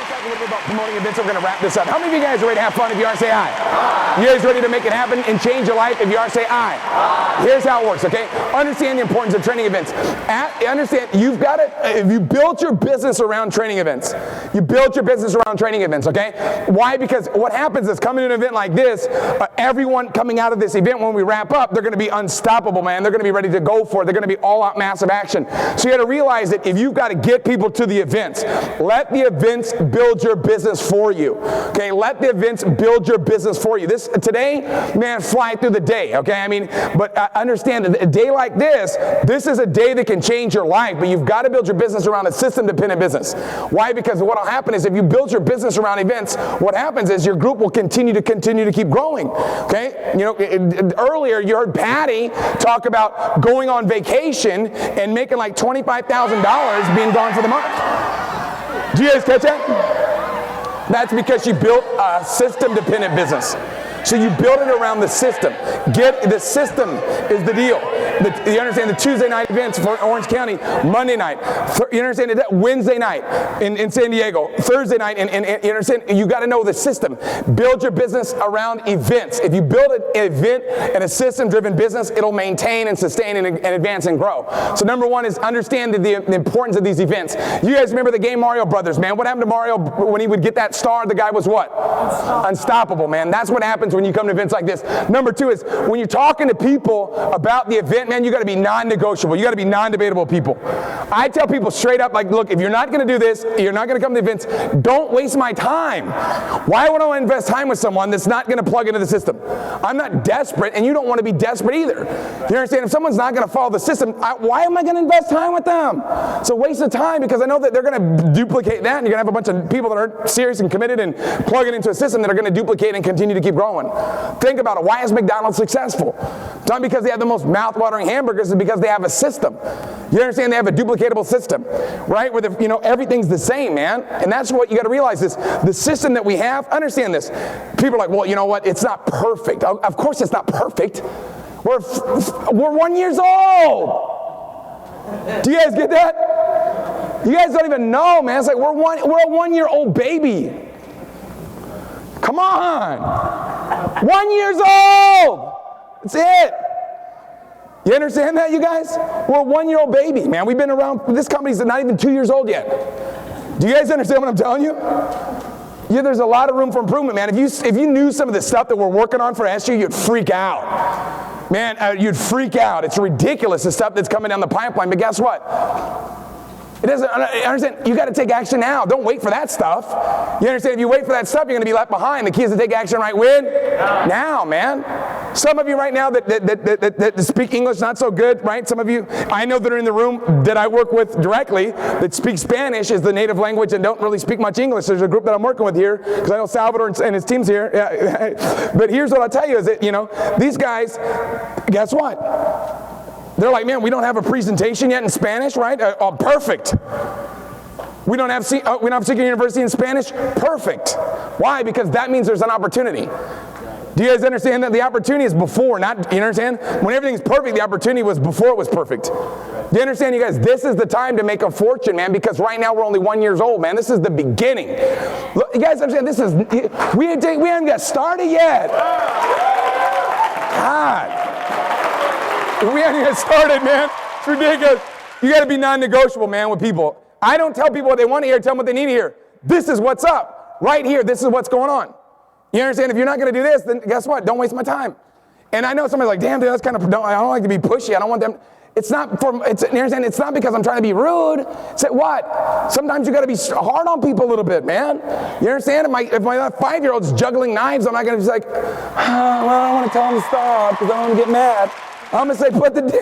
talk a little bit about promoting events. We're going to wrap this up. How many of you guys are ready to have fun? If you are, say aye. Aye. You guys ready to make it happen and change your life? If you are, say aye. Aye. Here's how it works, okay? Understand the importance of training events. Understand, you've got to, if you build your business around training events, you build your business around training events, okay? Why? Because what happens is coming to an event like this, everyone coming out of this event, when we wrap up, they're going to be unstoppable, man. They're going to be ready to go for it. They're going to be all out massive action. So you got to realize that if you've got to get people to the events, let the events build your business for you. Okay, let the events build your business for you. This today, man, fly through the day. Okay, I mean, but understand that a day like this is a day that can change your life. But you've got to build your business around a system-dependent business. Why? Because what will happen is if you build your business around events, what happens is your group will continue to keep growing. Okay, you know, earlier you heard Patty talk about going on vacation and making like $25,000 being gone for the month. Do you guys catch that? That's because she built a system-dependent business. So you build it around the system. The system is the deal. You understand the Tuesday night events for Orange County, Monday night. You understand that Wednesday night in San Diego, Thursday night, and you understand, you got to know the system. Build your business around events. If you build an event and a system-driven business, it'll maintain and sustain and advance and grow. So number one is understand the importance of these events. You guys remember the game Mario Brothers, man? What happened to Mario when he would get that star? The guy was what? Unstoppable, man. That's what happens when you come to events like this. Number two is when you're talking to people about the event, man, you got to be non-negotiable. You got to be non-debatable people. I tell people straight up, like, look, if you're not going to do this, you're not going to come to events, don't waste my time. Why would I invest time with someone that's not going to plug into the system? I'm not desperate, and you don't want to be desperate either. You understand? If someone's not going to follow the system, why am I going to invest time with them? It's a waste of time because I know that they're going to duplicate that, and you're going to have a bunch of people that are serious and committed and plug it into a system that are going to duplicate and continue to keep growing. Think about it. Why is McDonald's successful? It's not because they have the most mouth-watering hamburgers, it's because they have a system. You understand? They have a duplicatable system, right? Where everything's the same, man. And that's what you got to realize is the system that we have. Understand this. People are like, well, you know what? It's not perfect. Of course, it's not perfect. We're 1 year old. Do you guys get that? You guys don't even know, man. It's like we're a 1 year old baby. Come on. 1 year old. That's it. You understand that, you guys? We're a 1 year old baby, man. We've been around, this company's not even 2 years old yet. Do you guys understand what I'm telling you? Yeah, there's a lot of room for improvement, man. If you knew some of the stuff that we're working on for SU, you'd freak out. Man, you'd freak out. It's ridiculous, the stuff that's coming down the pipeline. But guess what? It doesn't, understand, you got to take action now. Don't wait for that stuff. You understand? If you wait for that stuff, you're going to be left behind. The key is to take action right when? Now, man. Some of you right now that speak English not so good, right? Some of you, I know that are in the room that I work with directly that speak Spanish as the native language and don't really speak much English. There's a group that I'm working with here because I know Salvador and his team's here. Yeah. But here's what I'll tell you is that, these guys, guess what? They're like, man, we don't have a presentation yet in Spanish, right? Perfect. We don't have Seacret University in Spanish? Perfect. Why? Because that means there's an opportunity. Do you guys understand that the opportunity is before, not, you understand? When everything's perfect, the opportunity was before it was perfect. Do you understand, you guys? This is the time to make a fortune, man, because right now we're only 1 year old, man. This is the beginning. Look, you guys understand, we haven't got started yet. God. We haven't even started, man. It's ridiculous. You got to be non-negotiable, man, with people. I don't tell people what they want to hear. Tell them what they need to hear. This is what's up. Right here, this is what's going on. You understand? If you're not going to do this, then guess what? Don't waste my time. And I know somebody's like, damn, dude, that's kind of, I don't like to be pushy. I don't want them. It's not you understand? It's not because I'm trying to be rude. It's like, what? Sometimes you got to be hard on people a little bit, man. You understand? If my 5-year-old's juggling knives, I'm not going to be like, well, I don't want to tell him to stop because I don't want to get mad. I'm going to say,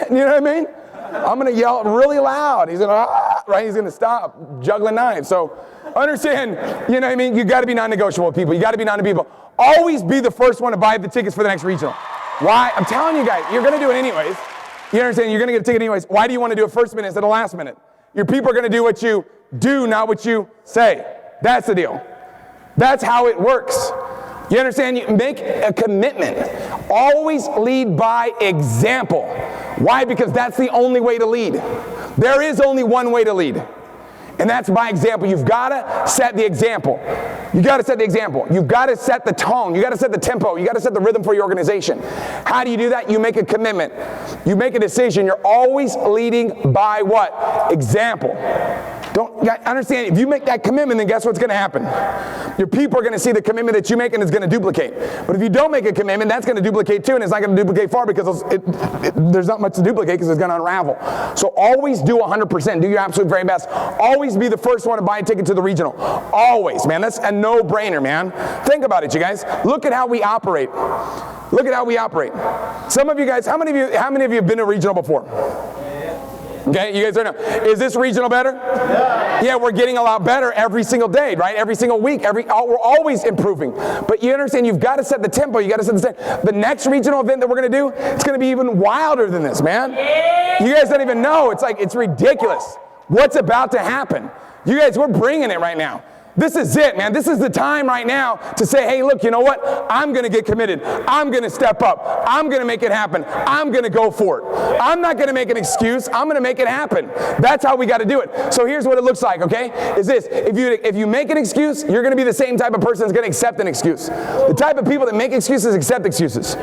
you know what I mean? I'm going to yell really loud. He's going to, right? He's going to stop juggling knives. So understand, you know what I mean? You got to be non-negotiable with people. You got to be non-negotiable. Always be the first one to buy the tickets for the next regional. Why? I'm telling you guys, you're going to do it anyways. You understand? You're going to get a ticket anyways. Why do you want to do it first minute instead of last minute? Your people are going to do what you do, not what you say. That's the deal. That's how it works. You understand? You make a commitment. Always lead by example. Why? Because that's the only way to lead. There is only one way to lead. And that's by example. You've got to set the example. You got to set the example. You've got to set the tone. You got to set the tempo. You got to set the rhythm for your organization. How do you do that? You make a commitment. You make a decision. You're always leading by what? Example. Don't understand, if you make that commitment, then guess what's going to happen? Your people are going to see the commitment that you make, and it's going to duplicate. But if you don't make a commitment, that's going to duplicate too, and it's not going to duplicate far because there's not much to duplicate because it's going to unravel. So always do 100%. Do your absolute very best. Always be the first one to buy a ticket to the regional. Always, man. That's a no-brainer, man. Think about it, you guys. Look at how we operate. Look at how we operate. Some of you guys, how many of you have been to regional before? Okay, you guys are know. Is this regional better? Yeah, we're getting a lot better every single day, right? Every single week, we're always improving. But you understand, you've got to set the tempo. You got to set the tempo. The next regional event that we're going to do, it's going to be even wilder than this, man. You guys don't even know. It's ridiculous. What's about to happen? You guys, we're bringing it right now. This is it, man. This is the time right now to say, hey, look, you know what? I'm going to get committed. I'm going to step up. I'm going to make it happen. I'm going to go for it. I'm not going to make an excuse. I'm going to make it happen. That's how we got to do it. So here's what it looks like, okay? Is this, if you make an excuse, you're going to be the same type of person that's going to accept an excuse. The type of people that make excuses accept excuses.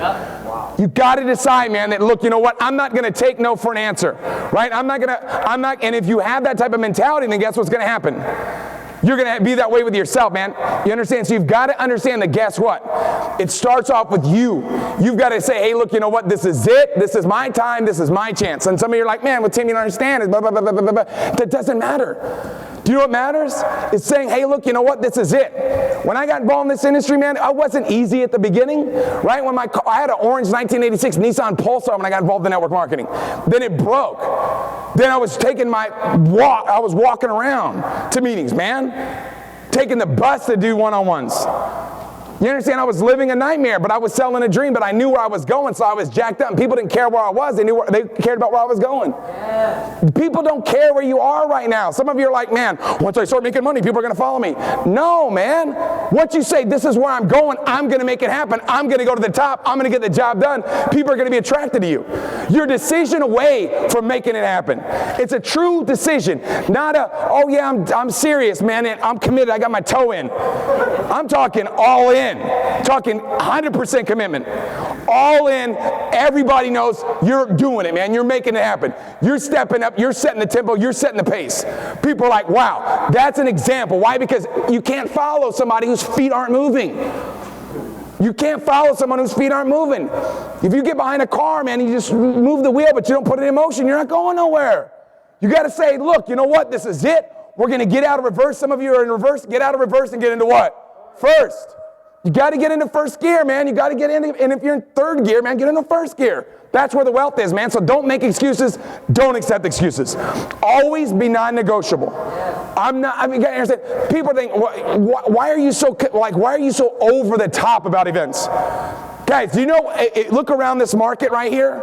You got to decide, man, that look, you know what? I'm not going to take no for an answer, right? And if you have that type of mentality, then guess what's going to happen? You're going to be that way with yourself, man. You understand? So you've got to understand that guess what? It starts off with you. You've got to say, hey, look, you know what? This is it. This is my time. This is my chance. And some of you are like, man, well, Tim, you don't understand. It's blah, blah, blah, blah, blah, blah. That doesn't matter. Do you know what matters? It's saying, hey, look, you know what? This is it. When I got involved in this industry, man, it wasn't easy at the beginning, right? When I had an orange 1986 Nissan Pulsar when I got involved in network marketing. Then it broke. Then I was taking my walk. I was walking around to meetings, man. Taking the bus to do one-on-ones. You understand? I was living a nightmare, but I was selling a dream, but I knew where I was going, so I was jacked up. And people didn't care where I was. They cared about where I was going. Yeah. People don't care where you are right now. Some of you are like, man, once I start making money, people are going to follow me. No, man. Once you say, this is where I'm going, I'm going to make it happen. I'm going to go to the top. I'm going to get the job done. People are going to be attracted to you. You're a decision away from making it happen. It's a true decision. Not a, oh yeah, I'm serious, man, and I'm committed. I got my toe in. I'm talking all in. Talking 100% commitment. All in. Everybody knows you're doing it, man. You're making it happen. You're stepping up. You're setting the tempo. You're setting the pace. People are like, wow, that's an example. Why? Because you can't follow somebody whose feet aren't moving. You can't follow someone whose feet aren't moving. If you get behind a car, man, you just move the wheel, but you don't put it in motion, you're not going nowhere. You got to say, look, you know what? This is it. We're going to get out of reverse. Some of you are in reverse. Get out of reverse and get into what? First. You got to get into first gear, man. You got to get into, and if you're in third gear, man, get into first gear. That's where the wealth is, man. So don't make excuses. Don't accept excuses. Always be non-negotiable. You got to understand. People think, why are you so over the top about events? Guys, do you know, look around this market right here.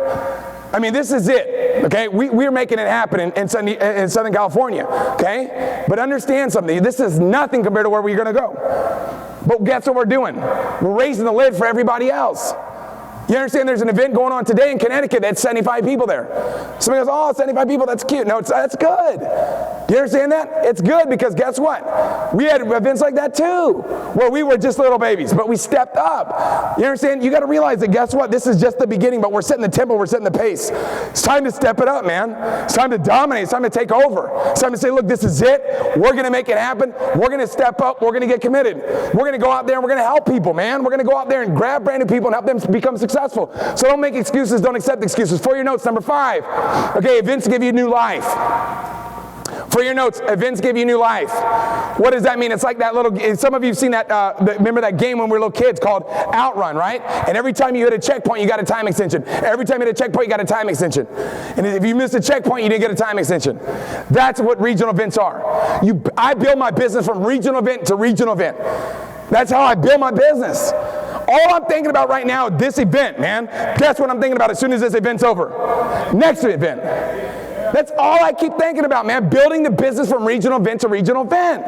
I mean, this is it, okay? We're making it happen in Southern California, okay? But understand something. This is nothing compared to where we're going to go. But guess what we're doing? We're raising the lid for everybody else. You understand there's an event going on today in Connecticut that's 75 people there. Somebody goes, oh, 75 people, that's cute. No, that's good. You understand that? It's good because guess what? We had events like that too, where we were just little babies, but we stepped up. You understand? You got to realize that guess what? This is just the beginning, but we're setting the tempo, we're setting the pace. It's time to step it up, man. It's time to dominate. It's time to take over. It's time to say, look, this is it. We're going to make it happen. We're going to step up. We're going to get committed. We're going to go out there and we're going to help people, man. We're going to go out there and grab brand new people and help them become successful. So don't make excuses, don't accept excuses. For your notes, number 5. Okay, events give you new life. For your notes, events give you new life. What does that mean? It's like that little, some of you have seen that, remember that game when we were little kids called Outrun, right? And every time you hit a checkpoint, you got a time extension. Every time you hit a checkpoint, you got a time extension. And if you missed a checkpoint, you didn't get a time extension. That's what regional events are. I build my business from regional event to regional event. That's how I build my business. All I'm thinking about right now is this event, man. Guess what I'm thinking about as soon as this event's over? Next event. That's all I keep thinking about, man. Building the business from regional event to regional event.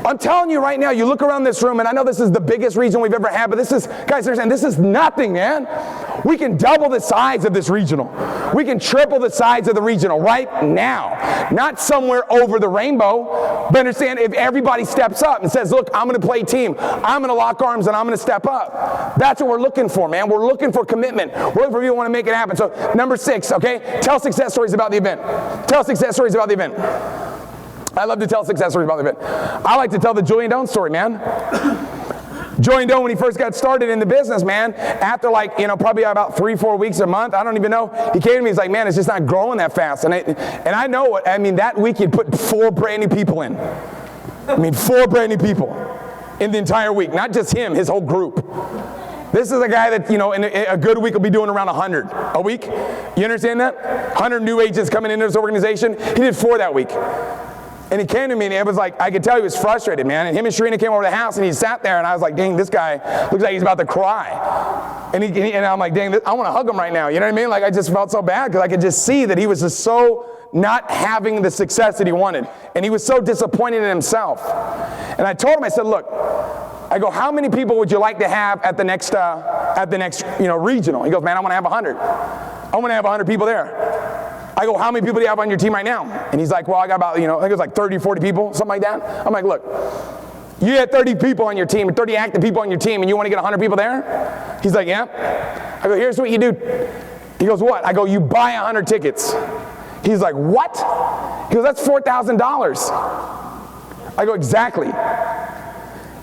I'm telling you right now, you look around this room, and I know this is the biggest region we've ever had, but this is, guys, understand, this is nothing, man. We can double the size of this regional. We can triple the size of the regional right now. Not somewhere over the rainbow, But understand, if everybody steps up and says, look, I'm going to play team, I'm going to lock arms, and I'm going to step up. That's what we're looking for, man. We're looking for commitment. We're looking for people who want to make it happen. So number 6, okay? Tell success stories about the event. Tell success stories about the event. I love to tell success stories about the event. I like to tell the Julian Doan story, man. Julian Doan, when he first got started in the business, man, after like, probably about 3-4 weeks a month, I don't even know, he came to me, he's like, man, it's just not growing that fast. And I know what, that week he'd put 4 brand new people in. 4 brand new people in the entire week, not just him, his whole group. This is a guy that, in a good week will be doing around 100 a week. You understand that? 100 new agents coming into his organization. He did 4 that week. And he came to me, and it was like, I could tell he was frustrated, man. And him and Sharina came over to the house, and he sat there, and I was like, dang, this guy looks like he's about to cry. And I'm like, dang, I want to hug him right now. You know what I mean? Like, I just felt so bad, because I could just see that he was just so not having the success that he wanted. And he was so disappointed in himself. And I told him, I said, look, I go, how many people would you like to have at the next regional? He goes, man, I want to have 100. I want to have 100 people there. I go, how many people do you have on your team right now? And he's like, well, I got about, I think it was like 30, 40 people, something like that. I'm like, look, you had 30 people on your team, 30 active people on your team, and you want to get 100 people there? He's like, yeah. I go, here's what you do. He goes, what? I go, you buy 100 tickets. He's like, what? He goes, that's $4,000. I go, exactly.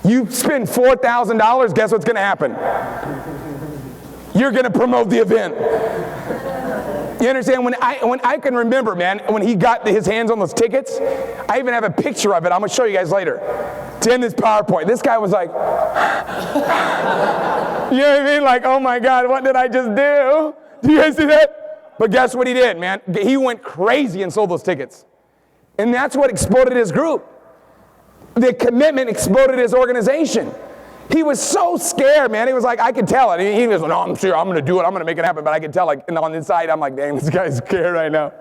You spend $4,000, guess what's going to happen? You're going to promote the event. You understand? When I can remember, man, when he got his hands on those tickets, I even have a picture of it. I'm going to show you guys later. It's in this PowerPoint. This guy was like, you know what I mean? Like, oh my God, what did I just do? Do you guys see that? But guess what he did, man? He went crazy and sold those tickets. And that's what exploded his group. The commitment exploded his organization. He was so scared, man. He was like, I could tell it. He was like, no, I'm sure I'm going to do it. I'm going to make it happen. But I could tell, like, on the inside, I'm like, dang, this guy's scared right now.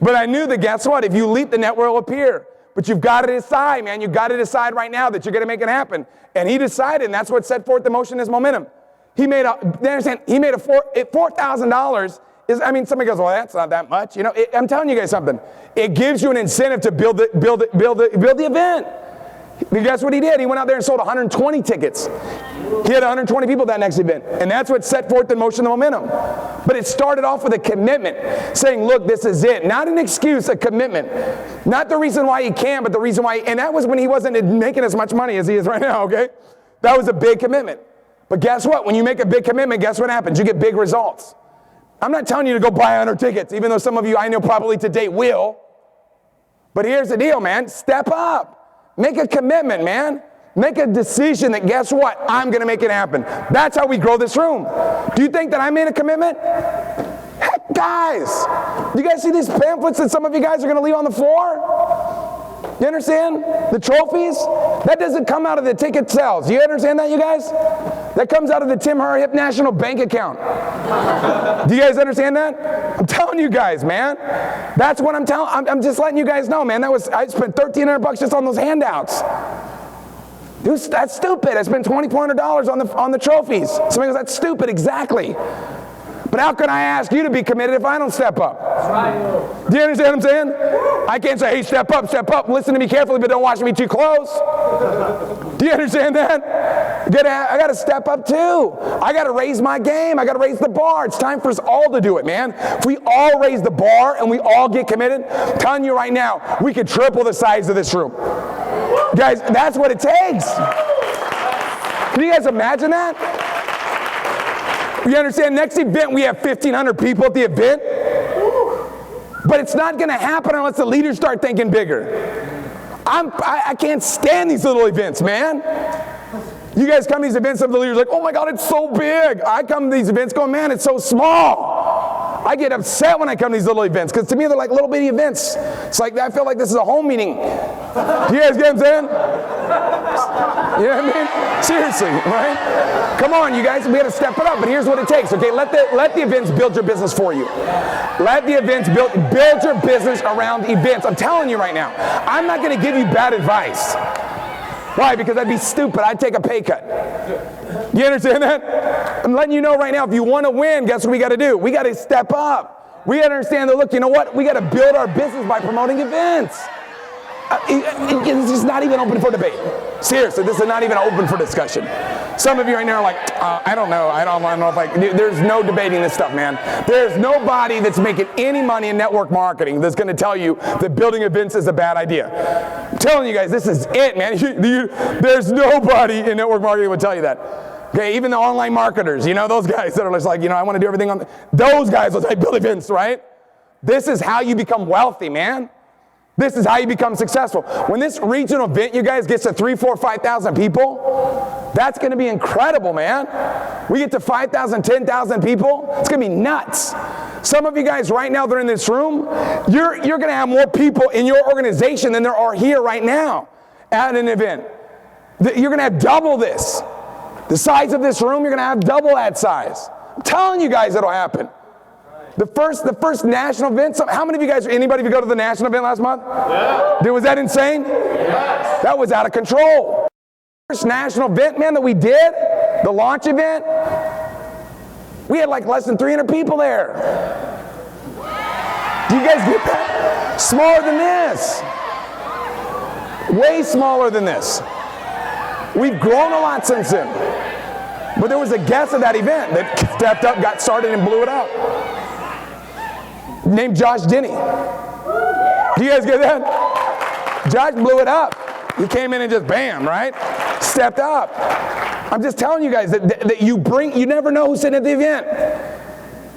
But I knew that, guess what? If you leap, the net will appear. But you've got to decide, man. You've got to decide right now that you're going to make it happen. And he decided, and that's what set forth the motion, his momentum. He made $4,000. Somebody goes, well, that's not that much. I'm telling you guys something. It gives you an incentive to build the event. But guess what he did? He went out there and sold 120 tickets. He had 120 people at that next event. And that's what set forth in motion the momentum. But it started off with a commitment, saying, look, this is it. Not an excuse, a commitment. Not the reason why he can, but the reason why. And that was when he wasn't making as much money as he is right now, okay? That was a big commitment. But guess what? When you make a big commitment, guess what happens? You get big results. I'm not telling you to go buy 100 tickets, even though some of you I know probably today will. But here's the deal, man. Step up. Make a commitment, man. Make a decision that, guess what? I'm going to make it happen. That's how we grow this room. Do you think that I made a commitment? Heck, guys. Do you guys see these pamphlets that some of you guys are going to leave on the floor? You understand? The trophies? That doesn't come out of the ticket sales. You understand that, you guys? That comes out of the Tim Herr Hip National Bank account. Do you guys understand that? I'm telling you guys, man. That's what I'm telling. I'm just letting you guys know, man. I spent $1,300 just on those handouts. Dude, that's stupid. I spent $2,400 on the trophies. Somebody goes, that's stupid. Exactly. But how can I ask you to be committed if I don't step up? That's right. Do you understand what I'm saying? I can't say, hey, step up, listen to me carefully, but don't watch me too close. Do you understand that? I got to step up too. I got to raise my game. I got to raise the bar. It's time for us all to do it, man. If we all raise the bar and we all get committed, I'm telling you right now, we could triple the size of this room. Guys, that's what it takes. Can you guys imagine that? You understand? Next event, we have 1,500 people at the event. But it's not going to happen unless the leaders start thinking bigger. I can't stand these little events, man. You guys come to these events, some of the leaders are like, oh my God, it's so big. I come to these events going, man, it's so small. I get upset when I come to these little events because to me, they're like little bitty events. It's like, I feel like this is a home meeting. Do you guys get what I'm saying? You know what I mean? Seriously, right? Come on, you guys, we got to step it up, but here's what it takes, okay? Let the events build your business for you. Let the events build your business around events. I'm telling you right now, I'm not going to give you bad advice. Why? Because I'd be stupid. I'd take a pay cut. You understand that? I'm letting you know right now, if you want to win, guess what we got to do? We got to step up. We got to understand that, look, you know what? We got to build our business by promoting events. It's just not even open for debate. Seriously, this is not even open for discussion. Some of you right now are like, I don't know if there's no debating this stuff, man. There's nobody that's making any money in network marketing that's going to tell you that building events is a bad idea. I'm telling you guys, this is it, man. There's nobody in network marketing that would tell you that. Okay, even the online marketers, those guys that are just like, I want to do everything on, those guys will say build events, right? This is how you become wealthy, man. This is how you become successful. When this regional event, you guys, gets to 3,000, 4,000, 5,000 people, that's going to be incredible, man. We get to 5,000, 10,000 people, it's going to be nuts. Some of you guys right now that are in this room, you're going to have more people in your organization than there are here right now at an event. You're going to have double this. The size of this room, you're going to have double that size. I'm telling you guys it'll happen. The first national event, how many of you guys, anybody go to the national event last month? Yeah. Was that insane? Yes. That was out of control. First national event, man, that we did, the launch event, we had like less than 300 people there. Do you guys get that? Smaller than this. Way smaller than this. We've grown a lot since then. But there was a guest at that event that stepped up, got started, and blew it up. Named Josh Denny. Do you guys get that? Josh blew it up. He came in and just bam, right? Stepped up. I'm just telling you guys that you never know who's sitting at the event.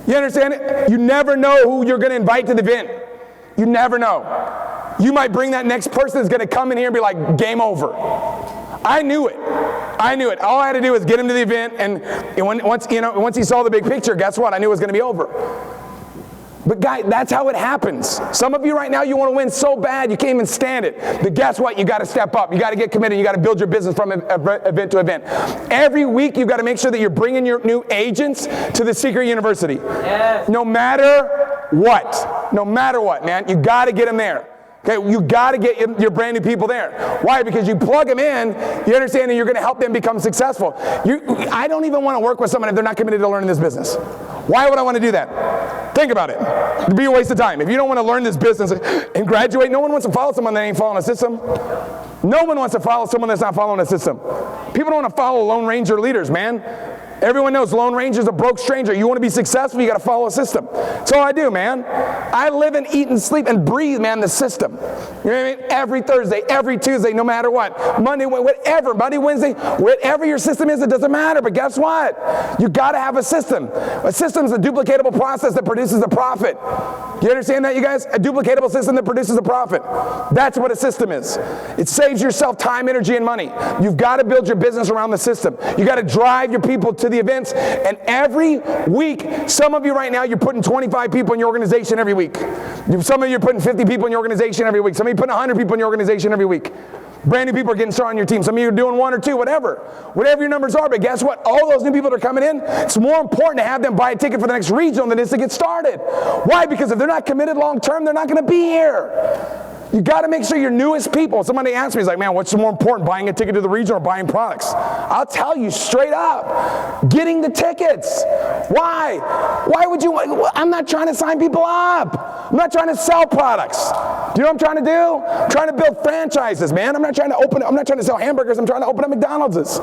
You understand it? You never know who you're going to invite to the event. You never know. You might bring that next person that's going to come in here and be like, game over. I knew it. All I had to do was get him to the event, and once he saw the big picture, guess what? I knew it was going to be over. But guys, that's how it happens. Some of you right now, you want to win so bad, you can't even stand it. But guess what? You got to step up. You got to get committed. You got to build your business from event to event. Every week, you've got to make sure that you're bringing your new agents to the Seacret University. Yes. No matter what. No matter what, man. You got to get them there. Okay, you got to get your brand new people there. Why? Because you plug them in, you understand that you're going to help them become successful. I don't even want to work with someone if they're not committed to learning this business. Why would I want to do that? Think about it. It'd be a waste of time. If you don't want to learn this business and graduate, no one wants to follow someone that ain't following a system. No one wants to follow someone that's not following a system. People don't want to follow Lone Ranger leaders, man. Everyone knows Lone Ranger's a broke stranger. You want to be successful, you got to follow a system. That's all I do, man. I live and eat and sleep and breathe, man, the system. You know what I mean? Every Thursday, every Tuesday, no matter what. Monday, whatever. Monday, Wednesday, whatever your system is, it doesn't matter. But guess what? You got to have a system. A system is a duplicatable process that produces a profit. You understand that, you guys? A duplicatable system that produces a profit. That's what a system is. It saves yourself time, energy, and money. You've got to build your business around the system. You got to drive your people to the events, and every week, some of you right now, you're putting 25 people in your organization every week. Some of you are putting 50 people in your organization every week. Some of you are putting 100 people in your organization every week. Brand new people are getting started on your team. Some of you are doing 1 or 2, whatever your numbers are. But guess what? All those new people that are coming in, it's more important to have them buy a ticket for the next regional than it is to get started. Why? Because if they're not committed long term, they're not going to be here. You got to make sure your newest people. Somebody asked me, he's like, man, what's more important, buying a ticket to the regional or buying products? I'll tell you straight up, getting the tickets. Why? Why would you? I'm not trying to sign people up. I'm not trying to sell products. Do you know what I'm trying to do? I'm trying to build franchises, man. I'm not trying to sell hamburgers. I'm trying to open up McDonald's.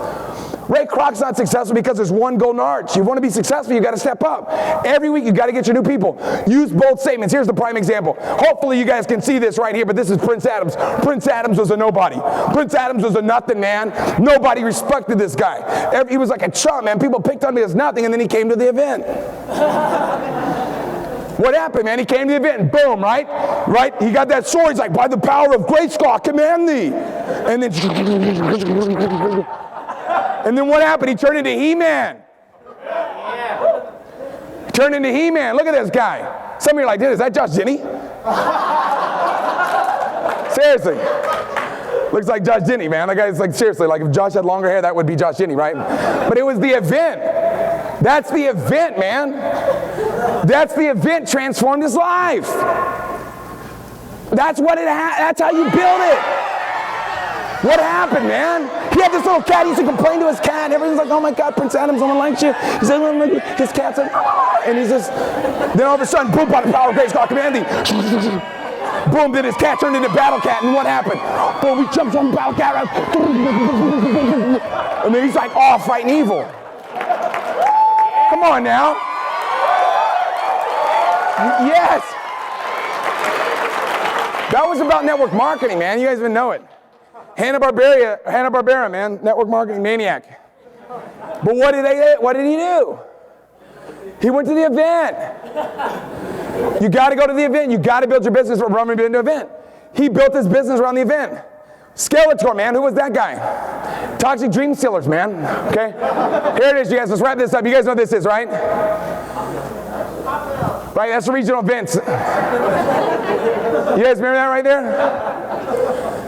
Ray Kroc's not successful because there's one golden arch. You want to be successful, you got to step up. Every week, you got to get your new people. Use bold statements. Here's the prime example. Hopefully, you guys can see this right here, but this is Prince Adams. Prince Adams was a nobody. Prince Adams was a nothing, man. Nobody respected this guy. He was like a chump, man. People picked on me as nothing, and then he came to the event. What happened, man? He came to the event, and boom, right? He got that sword. He's like, by the power of Grayskull, I command thee. And then what happened? He turned into He-Man. Turned into He-Man. Look at this guy. Some of you are like, dude, is that Josh Denny? Seriously. Looks like Josh Denny, man. That guy's like, seriously, like if Josh had longer hair, that would be Josh Denny, right? But it was the event. That's the event, man. That's the event transformed his life. That's what that's how you build it. What happened, man? He had this little cat. He used to complain to his cat, and everyone's like, oh my God, Prince Adams, no one likes you. He said, oh, his cat's like, and he's just, then all of a sudden, boom, by the power of grace, God command thee. Boom, then his cat turned into Battle Cat, and what happened? Boom, he jumps on Battle Cat, and then he's like, oh, fighting evil. Come on now. Yes. That was about network marketing, man. You guys even know it. Hanna-Barbera, man, network marketing maniac. But what did he do? He went to the event. You got to go to the event. You got to build your business around the event. He built his business around the event. Skeletor, man, who was that guy? Toxic Dream Stealers, man. Okay, here it is, you guys. Let's wrap this up. You guys know what this is, right? Right, that's the regional events. You guys remember that right there?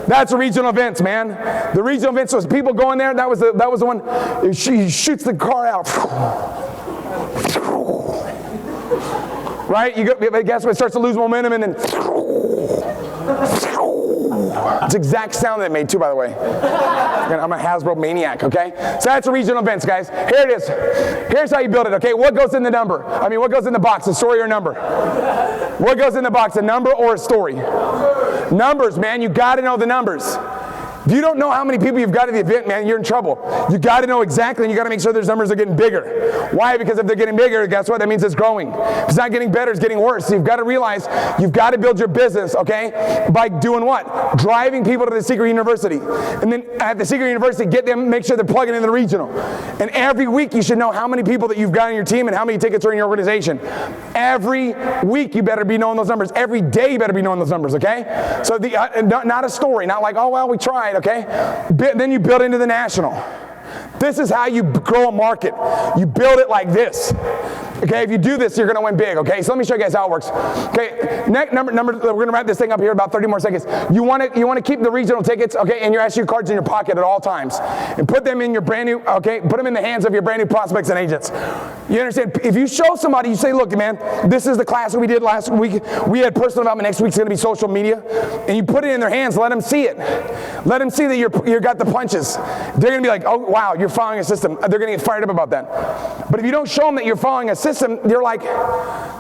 That's the regional events, man. The regional events was people going there. That was the one. He shoots the car out. Right? Guess what? It starts to lose momentum, and then it's the exact sound that it made too, by the way. I'm a Hasbro maniac, okay? So that's the regional events, guys. Here it is. Here's how you build it, okay? What goes in the number? What goes in the box? A story or a number? What goes in the box? A number or a story? Numbers, man. You got to know the numbers. If you don't know how many people you've got at the event, man, you're in trouble. You got to know exactly, and you got to make sure those numbers are getting bigger. Why? Because if they're getting bigger, guess what? That means it's growing. If it's not getting better, it's getting worse. So you've got to realize you've got to build your business, okay, by doing what? Driving people to the Seacret University. And then at the Seacret University, get them, make sure they're plugging in the regional. And every week, you should know how many people that you've got on your team and how many tickets are in your organization. Every week, you better be knowing those numbers. Every day, you better be knowing those numbers, okay? So not a story, not like, oh, well, we tried. Okay? Then you build into the national. This is how you grow a market. You build it like this. Okay, if you do this, you're going to win big, okay? So let me show you guys how it works. Okay, next number, we're going to wrap this thing up here about 30 more seconds. You want to keep the regional tickets, okay, and your SU cards in your pocket at all times. And put them in your brand new, okay, put them in the hands of your brand new prospects and agents. You understand? If you show somebody, you say, look, man, this is the class that we did last week. We had personal development. Next week's going to be social media. And you put it in their hands, let them see it. Let them see that you got the punches. They're going to be like, oh, wow, you're following a system. They're going to get fired up about that. But if you don't show them that you're following a system, they're like,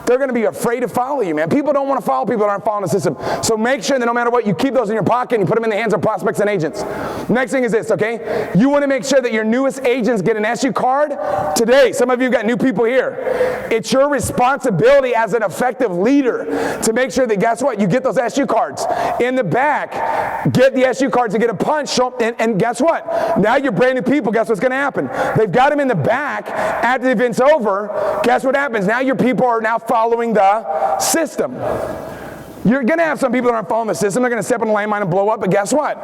they're going to be afraid to follow you, man. People don't want to follow people that aren't following the system. So make sure that no matter what, you keep those in your pocket and you put them in the hands of prospects and agents. Next thing is this, okay? You want to make sure that your newest agents get an SU card today. Some of you got new people here. It's your responsibility as an effective leader to make sure that, guess what? You get those SU cards. In the back, get the SU cards and get a punch. And guess what? Now you're brand new people. Guess what's going to happen? They've got them in the back. After the event's over, guess what happens? Now your people are now following the system. You're going to have some people that aren't following the system. They're going to step on the landmine and blow up. But guess what?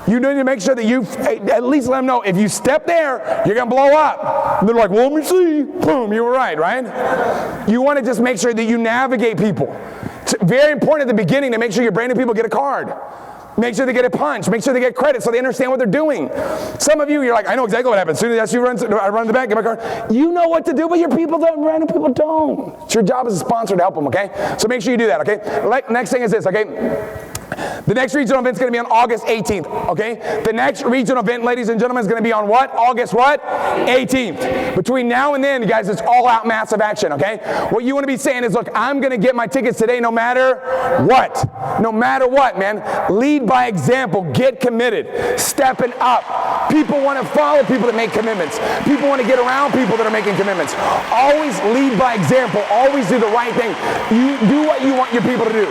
You need to make sure that you at least let them know if you step there, you're going to blow up. And they're like, well, let me see. Boom, you were right? You want to just make sure that you navigate people. It's very important at the beginning to make sure your brand new people get a card. Make sure they get a punch. Make sure they get credit so they understand what they're doing. Some of you, you're like, I know exactly what happens. As soon as you I run the back, get my card. You know what to do, but your people don't. Random people don't. It's your job as a sponsor to help them, okay? So make sure you do that, okay? Next thing is this, okay? The next regional event is going to be on August 18th, okay? The next regional event, ladies and gentlemen, is going to be on what? August what? 18th. Between now and then, guys, it's all out massive action, okay? What you want to be saying is, look, I'm going to get my tickets today no matter what. No matter what, man. Lead by example. Get committed. Stepping up. People want to follow people that make commitments. People want to get around people that are making commitments. Always lead by example. Always do the right thing. You do what you want your people to do.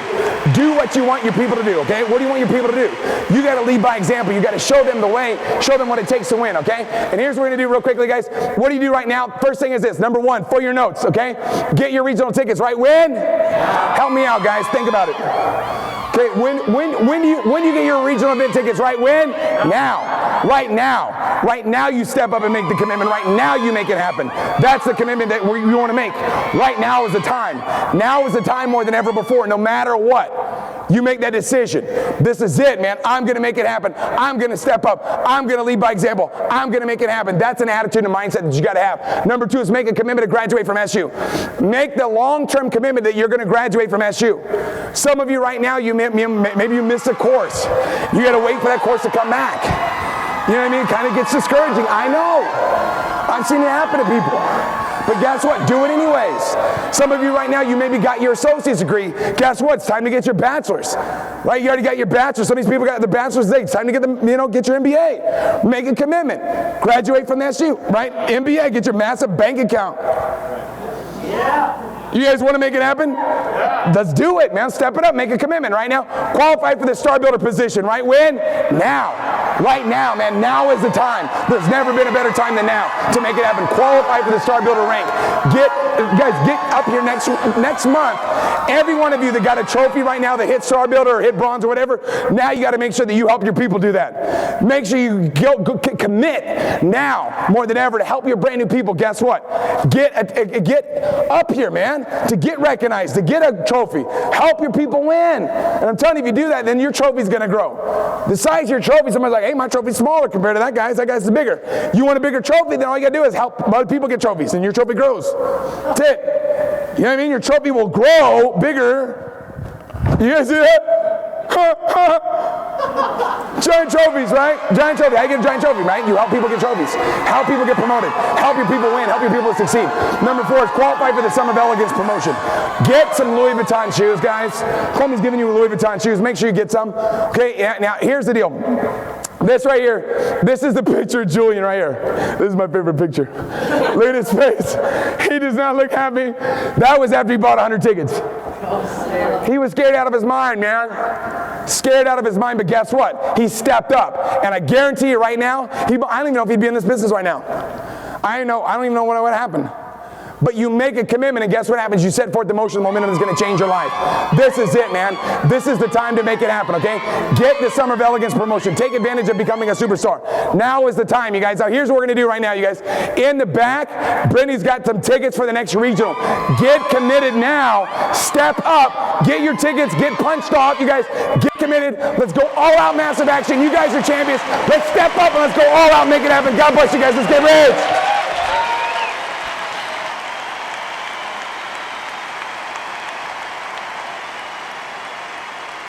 Do what you want your people to do, okay? What do you want your people to do? You got to lead by example. You got to show them the way, show them what it takes to win, okay? And here's what we're going to do real quickly, guys. What do you do right now? First thing is this. Number one, for your notes, okay? Get your regional tickets, right? When? Help me out, guys. Think about it. Okay, when do you get your regional event tickets, right? When? Now. Right now. Right now you step up and make the commitment. Right now you make it happen. That's the commitment that you want to make. Right now is the time. Now is the time more than ever before, no matter what. You make that decision. This is it, man. I'm going to make it happen. I'm going to step up. I'm going to lead by example. I'm going to make it happen. That's an attitude and mindset that you got to have. Number two is make a commitment to graduate from SU. Make the long-term commitment that you're going to graduate from SU. Some of you right now, maybe you missed a course. You got to wait for that course to come back. You know what I mean? It kind of gets discouraging. I know. I've seen it happen to people. But guess what? Do it anyways. Some of you right now, you maybe got your associate's degree. Guess what? It's time to get your bachelor's. Right? You already got your bachelor's. Some of these people got the bachelor's degree. It's time to get them, get your MBA. Make a commitment. Graduate from the SU. Right? MBA. Get your massive bank account. Yeah. You guys want to make it happen? Yeah. Let's do it, man. Step it up. Make a commitment right now. Qualify for the Star Builder position. Right? When? Now. Right now, man. Now is the time. There's never been a better time than now to make it happen. Qualify for the Star Builder rank. Guys, get up here next month. Every one of you that got a trophy right now that hit Star Builder or hit bronze or whatever, now you got to make sure that you help your people do that. Make sure you commit now more than ever to help your brand new people. Guess what? Get up here, man, to get recognized, to get a trophy. Help your people win. And I'm telling you, if you do that, then your trophy's going to grow. The size of your trophy, somebody's like, hey, my trophy's smaller compared to that guy's. That guy's bigger. You want a bigger trophy, then all you got to do is help other people get trophies, and your trophy grows. That's it. You know what I mean? Your trophy will grow bigger. You guys see that? Giant trophies, right? Giant trophy. How you get a giant trophy, right? You help people get trophies. Help people get promoted. Help your people win. Help your people succeed. Number 4 is qualify for the Summer of Elegance promotion. Get some Louis Vuitton shoes, guys. Coleman's giving you Louis Vuitton shoes. Make sure you get some. Okay, now here's the deal. This right here, this is the picture of Julian right here. This is my favorite picture. Look at his face. He does not look happy. That was after he bought 100 tickets. He was scared out of his mind, man. Scared out of his mind, but guess what? He stepped up. And I guarantee you right now, I don't even know if he'd be in this business right now. I don't even know what would happen. But you make a commitment, and guess what happens? You set forth the motion, the momentum is going to change your life. This is it, man. This is the time to make it happen, okay? Get the Summer of Elegance promotion. Take advantage of becoming a superstar. Now is the time, you guys. Now, here's what we're going to do right now, you guys. In the back, Brittany's got some tickets for the next regional. Get committed now. Step up. Get your tickets. Get punched off, you guys. Get committed. Let's go all out massive action. You guys are champions. Let's step up and let's go all out and make it happen. God bless you guys. Let's get rich.